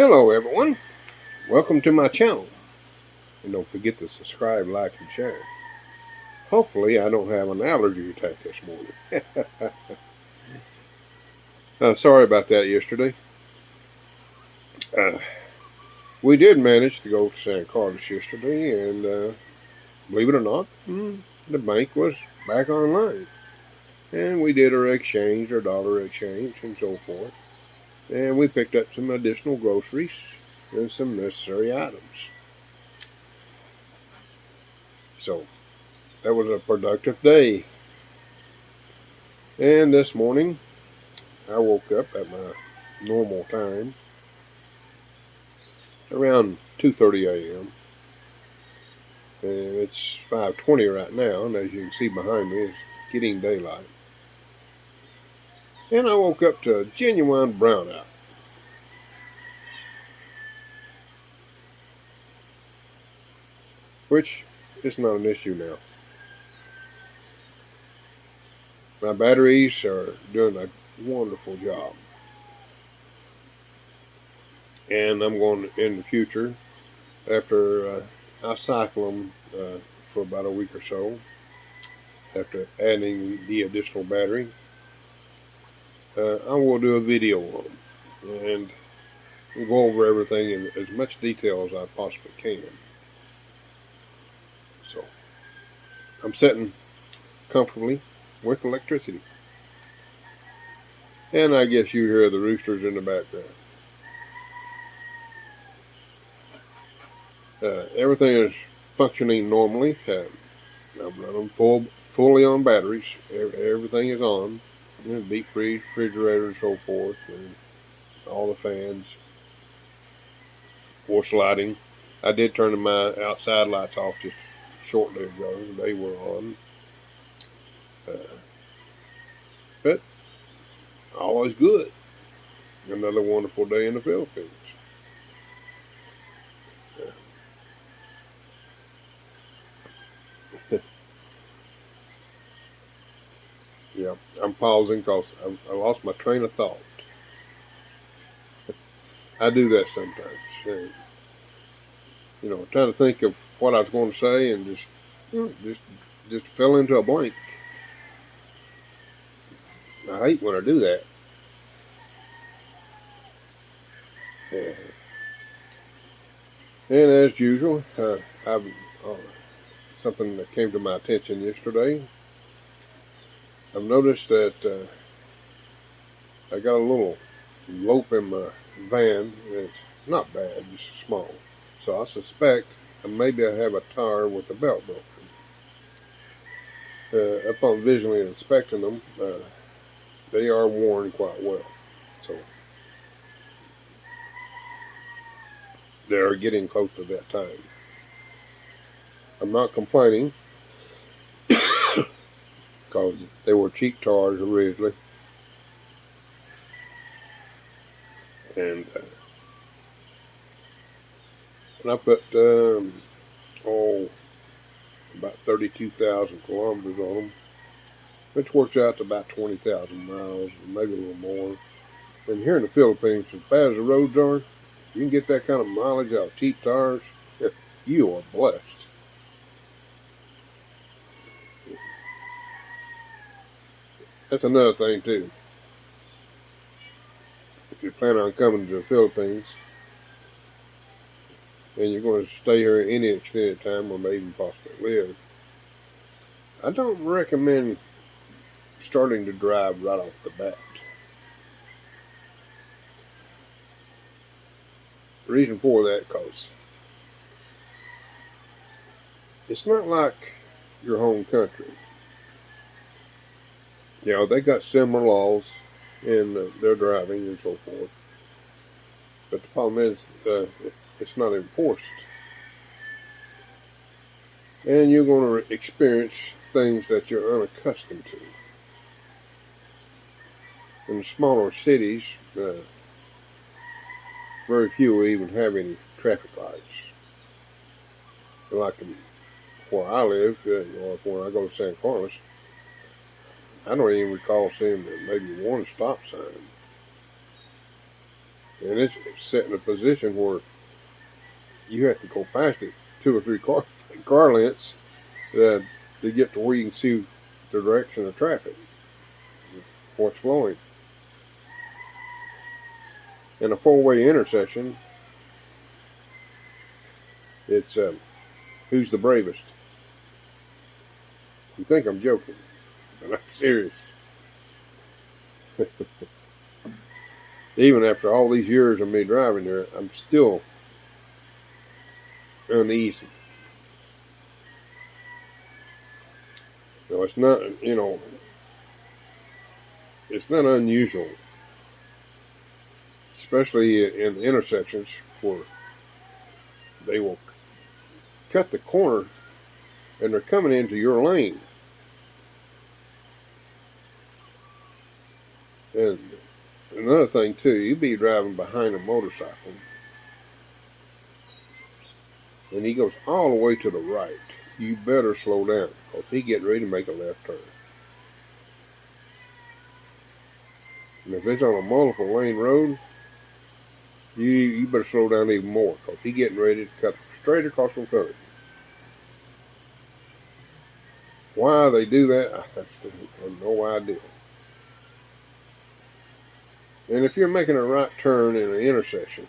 Hello everyone, welcome to my channel, and don't forget to subscribe, like, and share. Hopefully I don't have an allergy attack this morning. Sorry about that yesterday. We did manage to go to San Carlos yesterday, and believe it or not, the bank was back online. And we did our dollar exchange, and so forth. And we picked up some additional groceries and some necessary items. So that was a productive day. And this morning, I woke up at my normal time, around 2:30 a.m. And it's 5:20 right now, and as you can see behind me, it's getting daylight. And I woke up to a genuine brownout. Which is not an issue now. My batteries are doing a wonderful job. And I'm going in the future, after I cycle them for about a week or so, after adding the additional battery, I will do a video on them. And we'll go over everything in as much detail as I possibly can. So, I'm sitting comfortably with electricity. And I guess you hear the roosters in the background. Everything is functioning normally. I'm running fully on batteries. Everything is on. Deep freeze, refrigerator, and so forth. And all the fans. Force lighting. I did turn my outside lights off just shortly ago. They were on. But all is good. Another wonderful day in the Philippines. Yeah, I'm pausing because I lost my train of thought. I do that sometimes. Trying to think of what I was going to say and just fell into a blank. I hate when I do that. Yeah. And as usual, I've something that came to my attention yesterday. I've noticed that I got a little lope in my van. It's not bad, just small. So I suspect maybe I have a tire with the belt broken. Upon visually inspecting them, they are worn quite well. So they're getting close to that time. I'm not complaining because they were cheap tires originally. And I put about 32,000 kilometers on them, which works out to about 20,000 miles, maybe a little more. And here in the Philippines, as bad as the roads are, you can get that kind of mileage out of cheap tires. You are blessed. That's another thing too. If you plan on coming to the Philippines and you're going to stay here any extended time or maybe even possibly live, I don't recommend starting to drive right off the bat. The reason for that, because it's not like your home country. They got similar laws in their driving and so forth. But the problem is, it's not enforced. And you're going to experience things that you're unaccustomed to. In the smaller cities, very few will even have any traffic lights. Like where I live, or when I go to San Carlos, I don't even recall seeing maybe one stop sign. and it's set in a position where you have to go past it 2 or 3 car lengths to get to where you can see the direction of traffic, what's flowing. In a four-way intersection, it's who's the bravest. You think I'm joking, but I'm serious. Even after all these years of me driving there, I'm still uneasy. It's not, it's not unusual, especially in intersections where they will cut the corner and they're coming into your lane. And another thing too, you be driving behind a motorcycle and he goes all the way to the right. You better slow down because he's getting ready to make a left turn. And if it's on a multiple lane road, you better slow down even more because he's getting ready to cut straight across in front of you. Why they do that, I have no idea. And if you're making a right turn in an intersection,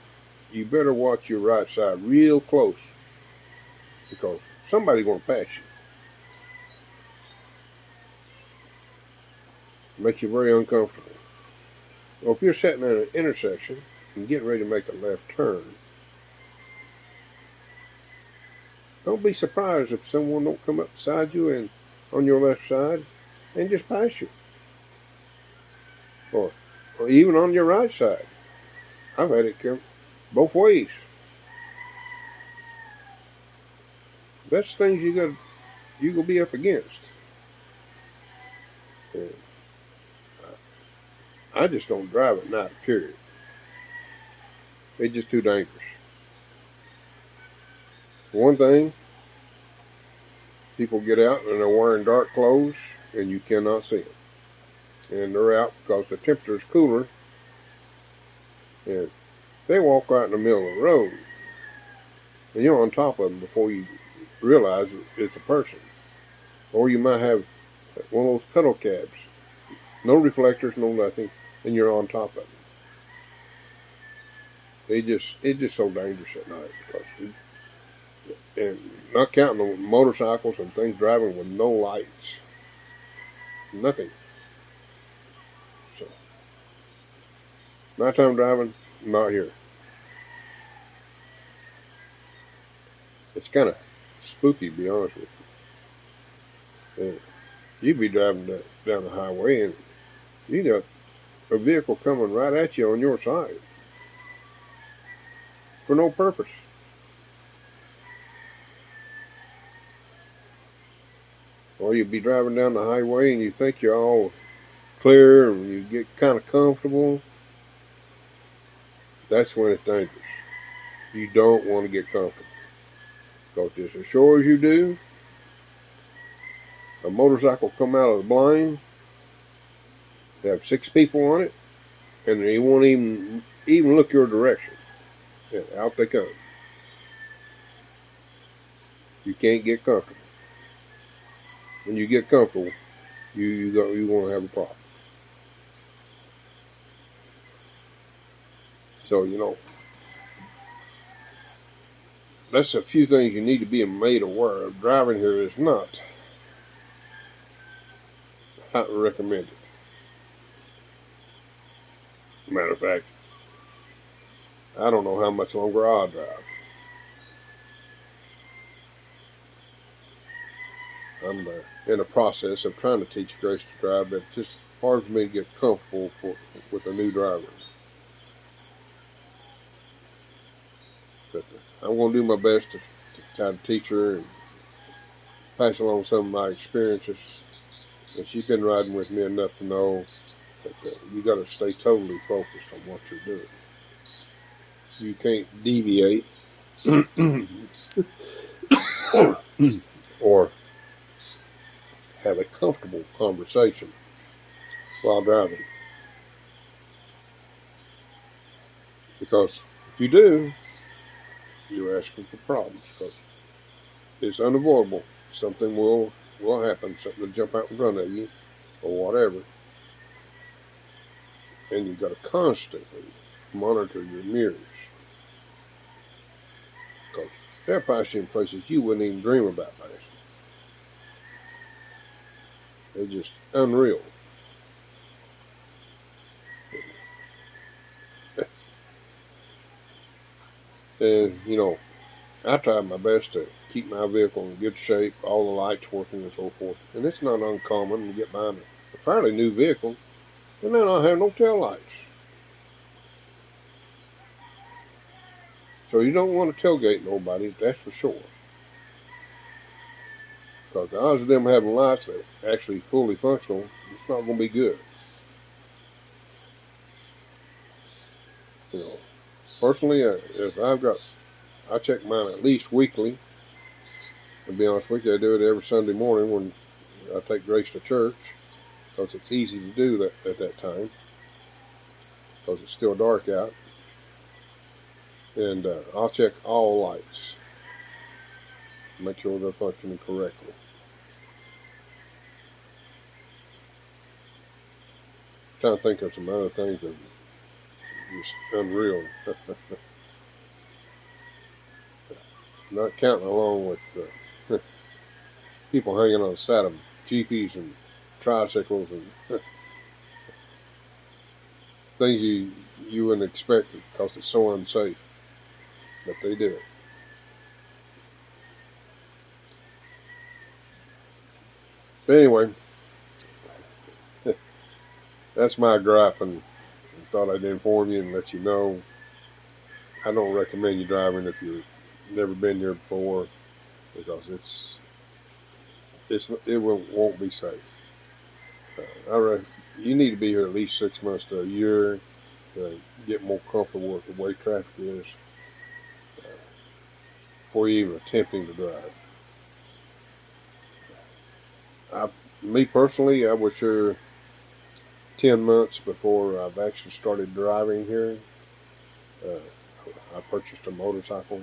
you better watch your right side real close because somebody's going to pass you. It makes you very uncomfortable. Well, if you're sitting at an intersection and getting ready to make a left turn, don't be surprised if someone don't come up beside you and on your left side and just pass you. Or even on your right side. I've had it come both ways. That's things you gonna be up against. And I just don't drive at night, period. It's just too dangerous. One thing, people get out and they're wearing dark clothes and you cannot see them. And they're out because the temperature is cooler and they walk right in the middle of the road and you're on top of them before you realize it's a person. Or you might have one of those pedal cabs, no reflectors, no nothing, and you're on top of them. It's just so dangerous at night because and not counting the motorcycles and things driving with no lights, nothing. So nighttime driving, not here. It's kind of spooky, to be honest with you. And you'd be driving down the highway and you got a vehicle coming right at you on your side for no purpose. Or you'd be driving down the highway and you think you're all clear and you get kind of comfortable. That's when it's dangerous. You don't want to get comfortable. Because just as sure as you do, a motorcycle come out of the blind, they have 6 people on it, and they won't even look your direction. And out they come. You can't get comfortable. When you get comfortable, you want to have a problem. So, that's a few things you need to be made aware of. Driving here is not highly recommended. Matter of fact, I don't know how much longer I'll drive. I'm in the process of trying to teach Grace to drive, but it's just hard for me to get comfortable with a new driver. But I'm going to do my best to try to teach her and pass along some of my experiences. And she's been riding with me enough to know that you got to stay totally focused on what you're doing. You can't deviate or have a comfortable conversation while driving. Because if you do, you're asking for problems. Because it's unavoidable. Something will happen. Something will jump out in front of you, or whatever. And you got to constantly monitor your mirrors. Because they're passing in places you wouldn't even dream about passing. They're just unreal. And, I try my best to keep my vehicle in good shape, all the lights working and so forth. And it's not uncommon to get behind a fairly new vehicle and then I have no tail lights. So you don't want to tailgate nobody, that's for sure. Because the odds of them having lights that are actually fully functional, it's not going to be good. Personally, if I check mine at least weekly. To be honest with you, I do it every Sunday morning when I take Grace to church, because it's easy to do that at that time, because it's still dark out. And I'll check all lights, make sure they're functioning correctly. I'm trying to think of some other things that are just unreal. Not counting along with people hanging on the side of Jeepies and tricycles and things you wouldn't expect because it's so unsafe. But they do it. But anyway, that's my gripe, and I thought I'd inform you and let you know. I don't recommend you driving if you've never been here before, because it won't be safe. You need to be here at least 6 months to a year to get more comfortable with the way traffic is before you even attempting to drive. Me personally, I was here 10 months before I've actually started driving here. I purchased a motorcycle,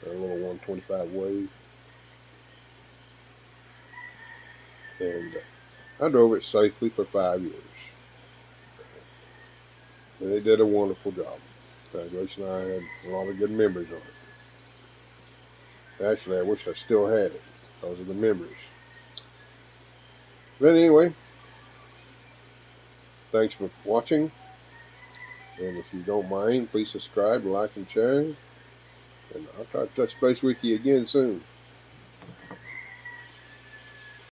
a little 125 Wave, and I drove it safely for 5 years, and it did a wonderful job. Grace and I had a lot of good memories on it. Actually, I wish I still had it because of the memories. But anyway, thanks for watching, and if you don't mind, please subscribe, like, and share, and I'll try to touch base with you again soon.